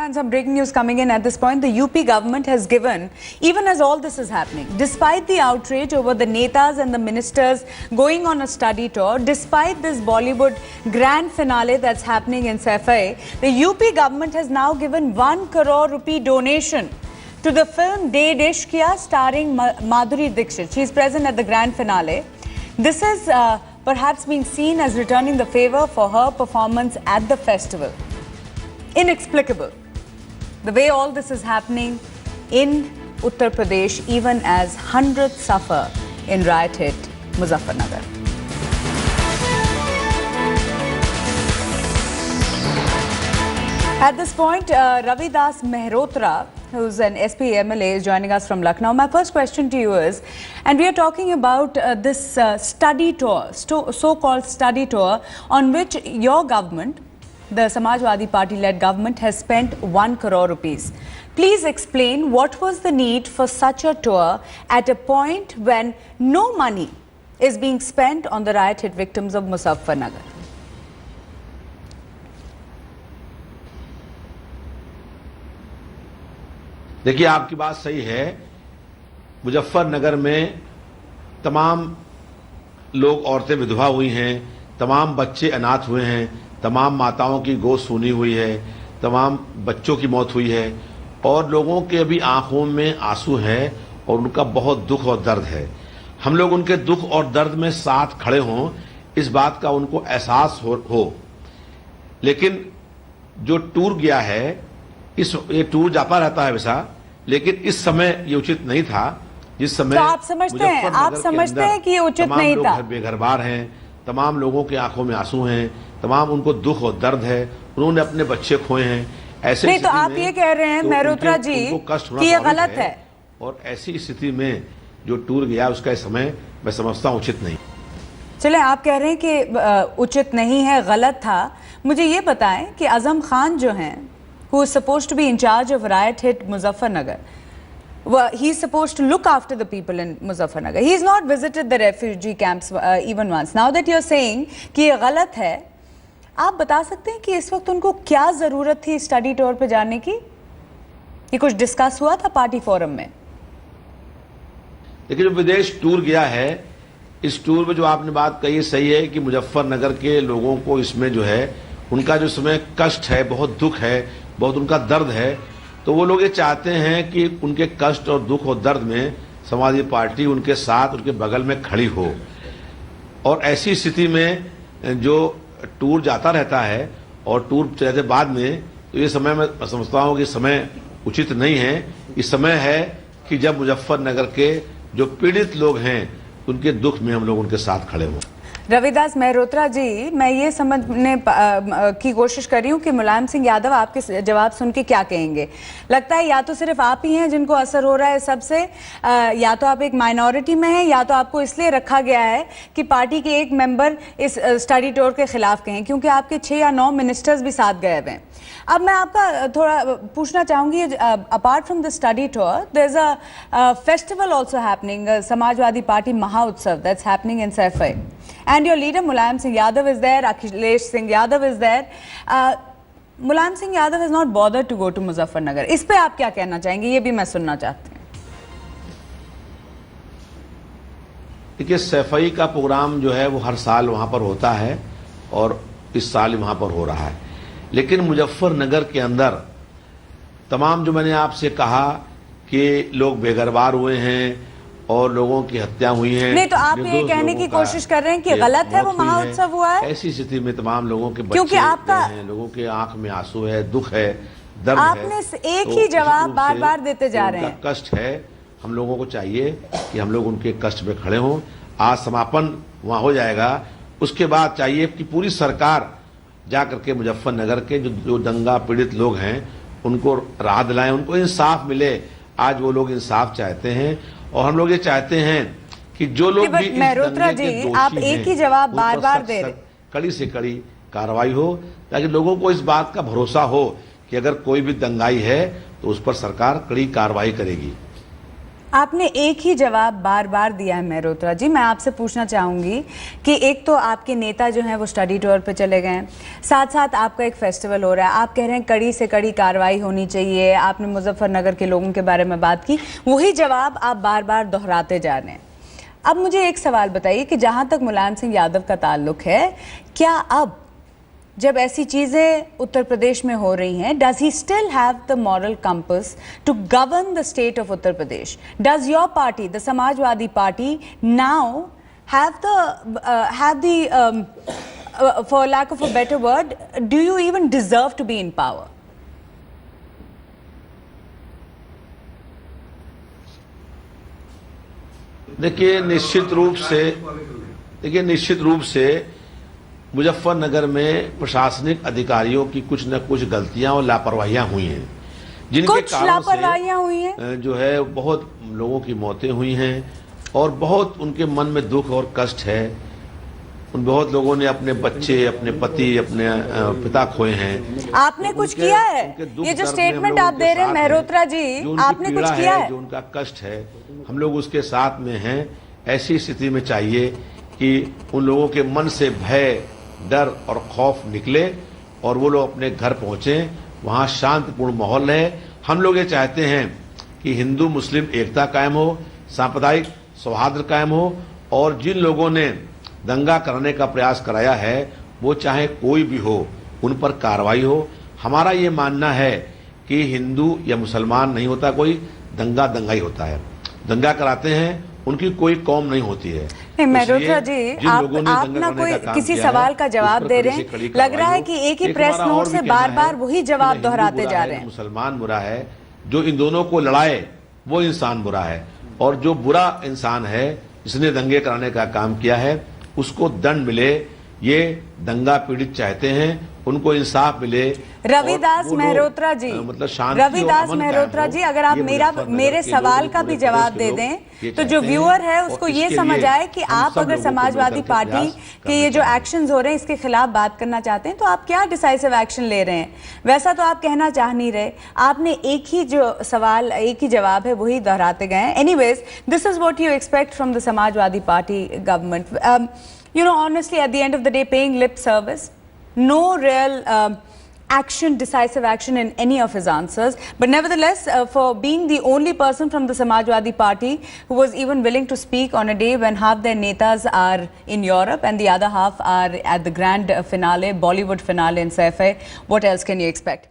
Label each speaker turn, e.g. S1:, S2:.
S1: and some breaking news coming in at this point. The UP government has given, even as all this is happening, despite the outrage over the netas and the ministers going on a study tour, despite this Bollywood grand finale that's happening in Saifai, the UP government has now given 1 crore rupee donation to the film De Deshkiya starring Madhuri Dixit. She is present at the grand finale. This is perhaps being seen as returning the favor for her performance at the festival. Inexplicable, the way all this is happening in Uttar Pradesh, even as hundreds suffer in riot hit Muzaffarnagar. At this point, Ravi Das Mehrotra, who's an SP MLA, is joining us from Lucknow. My first question to you is, and we are talking about this study tour, so-called study tour, on which your government, the Samajwadi Party-led government, has spent 1 crore rupees. Please explain what was the need for such a tour at a point when no money is being spent on the riot-hit victims of Muzaffarnagar.
S2: देखिए, आपकी बात सही है। मुजफ्फरनगर में तमाम लोग, औरतें विधवा हुई हैं, तमाम बच्चे अनाथ हुए हैं, तमाम माताओं की गोद सूनी हुई है, तमाम बच्चों की मौत हुई है और लोगों के अभी आंखों में आंसू हैं और उनका बहुत दुख और दर्द है। हम लोग उनके दुख और दर्द में साथ खड़े हों, इस बात का उनको एहसास हो। लेकिन जो टूर गया है, ये टूर जाता रहता है वैसा, लेकिन इस समय ये उचित नहीं था। जिस समय
S1: तो आप समझते हैं कि ये उचित नहीं था?
S2: लोग बेघरबार हैं, तमाम लोगों की आंखों में आंसू हैं, तमाम उनको दुख और दर्द है, उन्होंने अपने बच्चे खोए हैं। ऐसे
S1: नहीं, तो आप ये कह रहे हैं मेहरोत्रा जी कि ये गलत है,
S2: और ऐसी स्थिति में जो टूर गया उसका समय मैं समझता हूं उचित नहीं।
S1: चले, आप कह रहे हैं कि उचित नहीं है, गलत था। मुझे ये बताएं कि आजम खान जो हैं, who is supposed to be in charge of riot hit Muzaffarnagar, he is supposed to look after the people in Muzaffarnagar. He has not visited the refugee camps even once. Now that you are saying कि ये गलत है, आप बता सकते हैं कि इस वक्त उनको क्या जरूरत थी स्टडी टूर पे जाने की? ये कुछ डिस्कस हुआ था पार्टी फोरम में?
S2: लेकिन जो विदेश टूर गया है, इस टूर में जो आपने बात कही सही है कि मुजफ्फरनगर के लोगों को इसमें जो है उनका जो समय कष्ट है, बहुत दुख है, बहुत उनका दर्द है, तो वो लोग ये चाहते हैं कि उनके कष्ट और दुख और दर्द में समाजवादी पार्टी उनके साथ, उनके बगल में खड़ी हो। और ऐसी स्थिति में जो टूर जाता रहता है और टूर चलते बाद में, तो ये समय मैं समझता हूँ कि समय उचित नहीं है। इस समय है कि जब मुजफ्फरनगर के जो पीड़ित लोग हैं उनके दुख में हम लोग उनके साथ खड़े हों।
S1: रविदास मेहरोत्रा जी, मैं ये समझने की कोशिश कर रही हूँ कि मुलायम सिंह यादव आपके जवाब सुन के क्या कहेंगे। लगता है या तो सिर्फ आप ही हैं जिनको असर हो रहा है सबसे, या तो आप एक माइनॉरिटी में हैं, या तो आपको इसलिए रखा गया है कि पार्टी के एक मेंबर इस स्टडी टूर के खिलाफ कहें, क्योंकि आपके 6 या 9 मिनिस्टर्स भी साथ गए हुए हैं। अब मैं आपका थोड़ा पूछना चाहूंगी, apart from the study tour, there is a festival also happening, Samajwadi Party महाउत्सव that's happening in Saifai, and your leader Mulayam Singh Yadav is there, Akhilesh Singh Yadav is there. Mulayam Singh Yadav has not bothered to go to Muzaffarnagar. इस पे आप क्या कहना चाहेंगे, ये भी मैं सुनना चाहती हूँ।
S2: देखिए, सैफई का प्रोग्राम जो है वो हर साल वहां पर होता है और इस साल वहां पर हो रहा है, लेकिन मुजफ्फरनगर के अंदर तमाम जो मैंने आपसे कहा कि लोग बेघरबार हुए हैं और लोगों की हत्या हुई है।
S1: नहीं, तो आप ये कहने की कोशिश कर रहे हैं कि गलत है वो महाउत्सव हुआ है?
S2: ऐसी स्थिति में तमाम लोगों के बच्चे,
S1: क्योंकि आपका
S2: लोगों के आंख में आंसू है, दुख है, दर्द है।
S1: आपने एक ही जवाब बार बार देते जा रहे हैं।
S2: कष्ट है, हम लोगों को चाहिए कि हम लोग उनके कष्ट में खड़े हों। आज समापन वहां हो जाएगा, उसके बाद चाहिए कि पूरी सरकार जाकर के मुजफ्फरनगर के जो दंगा पीड़ित लोग हैं उनको राह दिलाएं, उनको इंसाफ मिले। आज वो लोग इंसाफ चाहते हैं और हम लोग ये चाहते हैं कि जो लोग भी
S1: मेहरोत्रा जी, आप एक ही जवाब बार बार दे रहे,
S2: कड़ी से कड़ी कार्रवाई हो, ताकि लोगों को इस बात का भरोसा हो कि अगर कोई भी दंगाई है तो उस पर सरकार कड़ी कार्रवाई करेगी।
S1: आपने एक ही जवाब बार बार दिया है मेहरोत्रा जी। मैं आपसे पूछना चाहूंगी कि एक तो आपके नेता जो हैं वो स्टडी टूर पे चले गए हैं, साथ साथ आपका एक फेस्टिवल हो रहा है, आप कह रहे हैं कड़ी से कड़ी कार्रवाई होनी चाहिए, आपने मुजफ्फरनगर के लोगों के बारे में बात की, वही जवाब आप बार बार दोहराते जा रहे हैं। अब मुझे एक सवाल बताइए कि जहां तक मुलायम सिंह यादव का ताल्लुक है, क्या अब जब ऐसी चीजें उत्तर प्रदेश में हो रही हैं, does he still have the moral compass to govern the state of Uttar Pradesh? Does your party, the Samajwadi party, now have the for lack of a better word, do you even deserve to be in power?
S2: देखिए निश्चित रूप से मुजफ्फरनगर में प्रशासनिक अधिकारियों की कुछ न कुछ गलतियां और लापरवाहियां हुई हैं, जिनके कारण से जो है बहुत लोगों की मौतें हुई हैं और बहुत उनके मन में दुख और कष्ट है। उन बहुत लोगों ने अपने बच्चे, अपने पति, अपने पिता खोए हैं।
S1: आपने कुछ किया है? ये जो स्टेटमेंट आप दे रहे हैं मेहरोत्रा जी, आपने कुछ किया है?
S2: जो उनका कष्ट है, हम लोग उसके साथ में हैं। ऐसी स्थिति में चाहिए कि उन लोगों के मन से भय, डर और खौफ निकले और वो लोग अपने घर पहुंचे, वहां शांतिपूर्ण माहौल है। हम लोग ये चाहते हैं कि हिंदू मुस्लिम एकता कायम हो, सांप्रदायिक सौहार्द कायम हो और जिन लोगों ने दंगा करने का प्रयास कराया है वो चाहे कोई भी हो, उन पर कार्रवाई हो। हमारा ये मानना है कि हिंदू या मुसलमान नहीं होता, कोई दंगा ही होता है। दंगा कराते हैं, उनकी कोई कौम नहीं होती है।
S1: नहीं मेहरोत्रा जी, आप ना कोई किसी सवाल का जवाब दे रहे हैं, लग रहा है कि एक ही प्रेस नोट से बार बार वही जवाब दोहराते जा रहे हैं।
S2: मुसलमान बुरा है, जो इन दोनों को लड़ाए वो इंसान बुरा है, और जो बुरा इंसान है जिसने दंगे कराने का काम किया है उसको दंड मिले। ये दंगा पीड़ित चाहते हैं, उनको इंसाफ मिले।
S1: रविदास मेहरोत्रा जी,
S2: मतलब
S1: रविदास मेहरोत्रा जी, अगर आप मेरे सवाल का भी जवाब दे दें तो जो व्यूअर है उसको ये समझ आए कि आप अगर समाजवादी पार्टी के ये जो एक्शंस हो रहे हैं इसके खिलाफ बात करना चाहते हैं तो आप क्या डिसाइसिव एक्शन ले रहे हैं। वैसा तो आप कहना चाह नहीं रहे, आपने एक ही जो सवाल, एक ही जवाब है वही दोहराते गए हैं। Anyways, this is what you expect from the Samajwadi party government. You know, honestly, at the end of the day, paying lip service, no real action, decisive action in any of his answers. But nevertheless, for being the only person from the Samajwadi Party who was even willing to speak on a day when half their netas are in Europe and the other half are at the grand finale, Bollywood finale in Saifai, what else can you expect?